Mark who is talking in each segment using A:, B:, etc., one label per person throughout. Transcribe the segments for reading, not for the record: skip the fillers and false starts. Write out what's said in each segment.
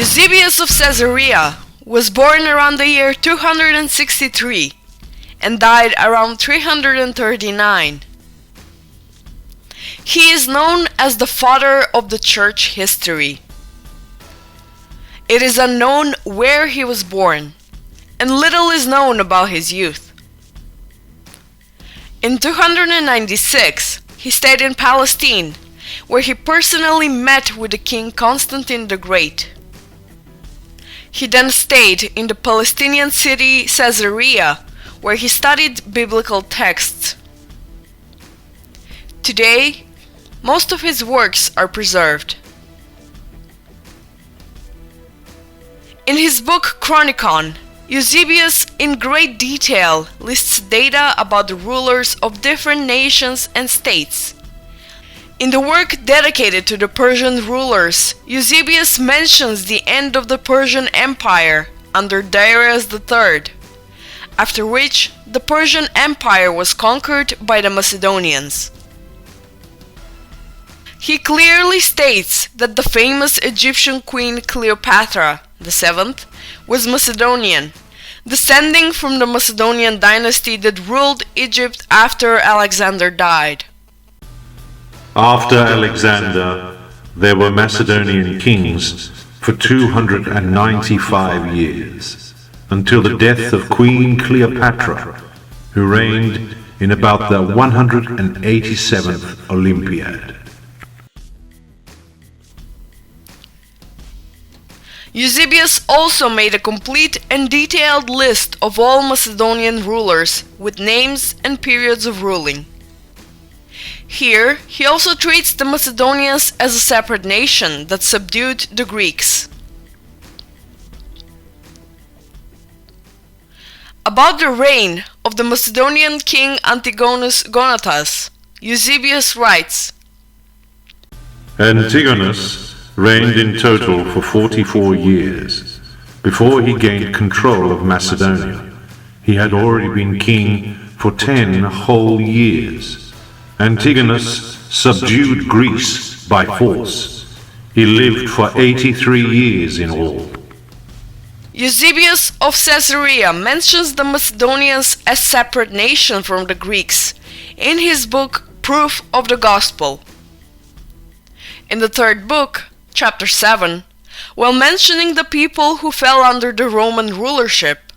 A: Eusebius of Caesarea was born around the year 263 and died around 339. He is known as the father of the church history. It is unknown where he was born, and little is known about his youth. In 296, he stayed in Palestine, where he personally met with the king Constantine the Great. He then stayed in the Palestinian city Caesarea, where he studied biblical texts. Today, most of his works are preserved. In his book Chronicon, Eusebius in great detail lists data about the rulers of different nations and states. In the work dedicated to the Persian rulers, Eusebius mentions the end of the Persian Empire under Darius III, after which the Persian Empire was conquered by the Macedonians. He clearly states that the famous Egyptian queen Cleopatra VII was Macedonian, descending from the Macedonian dynasty that ruled Egypt after Alexander died.
B: After Alexander, there were Macedonian kings for 295 years, until the death of Queen Cleopatra, who reigned in about the 187th Olympiad.
A: Eusebius also made a complete and detailed list of all Macedonian rulers with names and periods of ruling. Here, he also treats the Macedonians as a separate nation that subdued the Greeks. About the reign of the Macedonian king Antigonus Gonatas, Eusebius writes,
B: Antigonus reigned in total for 44 years. Before he gained control of Macedonia, he had already been king for 10 whole years. Antigonus subdued Greece by force. He lived for 83 years in all.
A: Eusebius of Caesarea mentions the Macedonians as separate nation from the Greeks in his book Proof of the Gospel. In the third book, chapter 7, while mentioning the people who fell under the Roman rulership,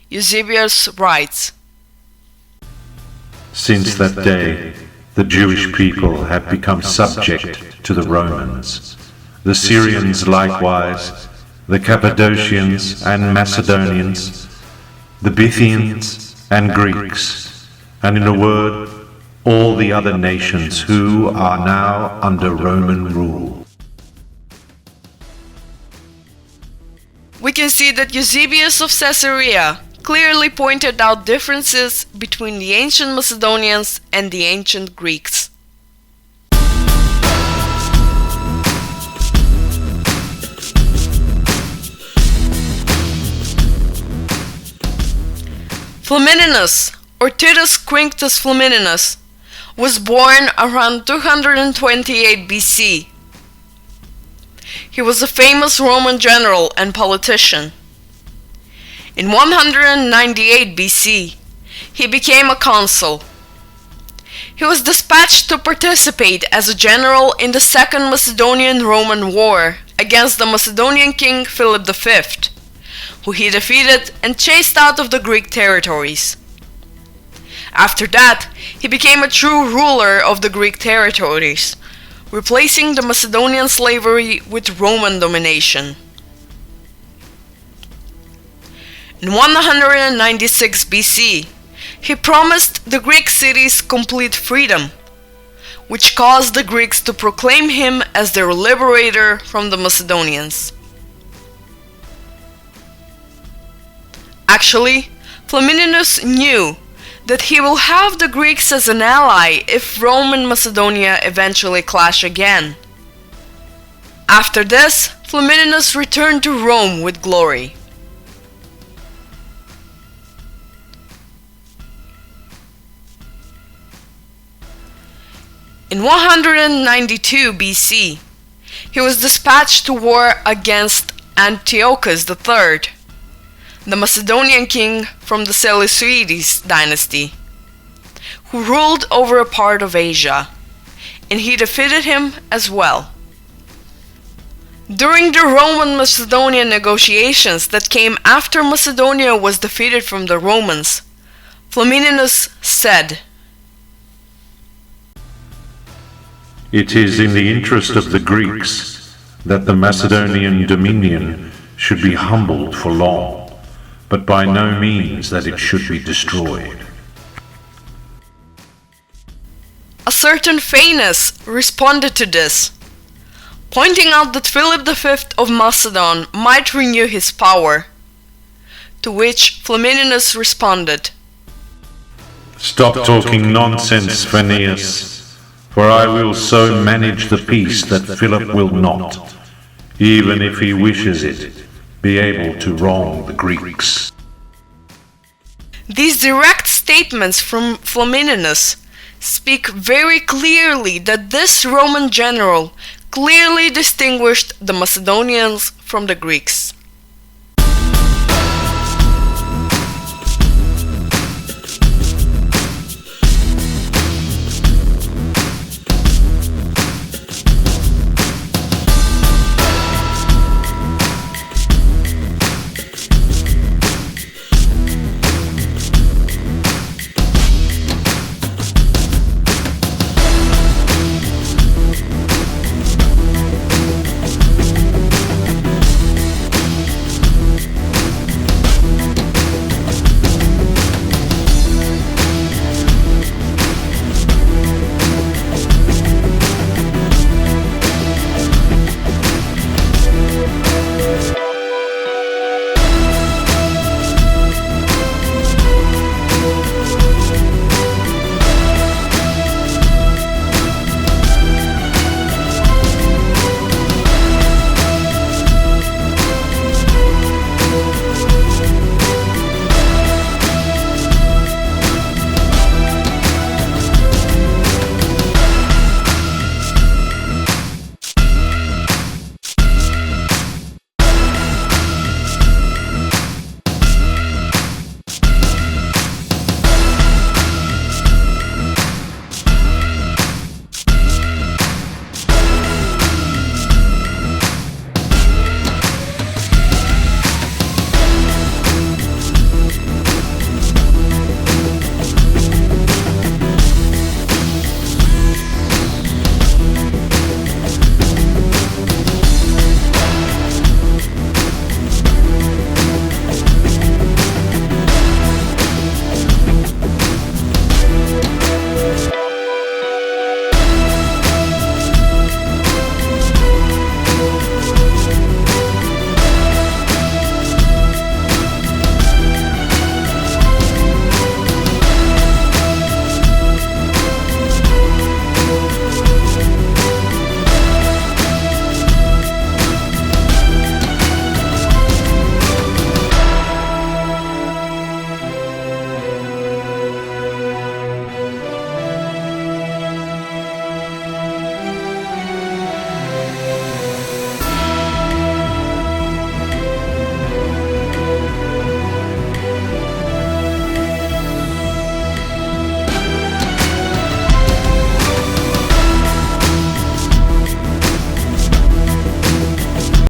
A: Eusebius writes,
B: Since that day, the Jewish people have become subject to the Romans, the Syrians likewise, the Cappadocians and Macedonians, the Bithynians and Greeks, and in a word, all the other nations who are now under Roman rule.
A: We can see that Eusebius of Caesarea clearly pointed out differences between the ancient Macedonians and the ancient Greeks. FLAMININUS, or Titus Quinctus Flamininus, was born around 228 BC. He was a famous Roman general and politician. In 198 BC, he became a consul. He was dispatched to participate as a general in the Second Macedonian-Roman War against the Macedonian king Philip V, who he defeated and chased out of the Greek territories. After that, he became a true ruler of the Greek territories, replacing the Macedonian slavery with Roman domination. In 196 BC, he promised the Greek cities complete freedom, which caused the Greeks to proclaim him as their liberator from the Macedonians. Actually, FLAMININUS knew that he will have the Greeks as an ally if Rome and Macedonia eventually clash again. After this, FLAMININUS returned to Rome with glory. In 192 BC, he was dispatched to war against Antiochus III, the Macedonian king from the Seleucids dynasty, who ruled over a part of Asia, and he defeated him as well. During the Roman-Macedonian negotiations that came after Macedonia was defeated from the Romans, FLAMININUS said,
B: "It is in the interest of the Greeks that the Macedonian dominion should be humbled for long, but by no means that it should be destroyed."
A: A certain Phanes responded to this, pointing out that Philip V of Macedon might renew his power, to which FLAMININUS responded,
B: "Stop talking nonsense, Phineas, for I will so manage the peace that Philip will not, even if he wishes it, be able to wrong the Greeks."
A: These direct statements from FLAMININUS speak very clearly that this Roman general clearly distinguished the Macedonians from the Greeks.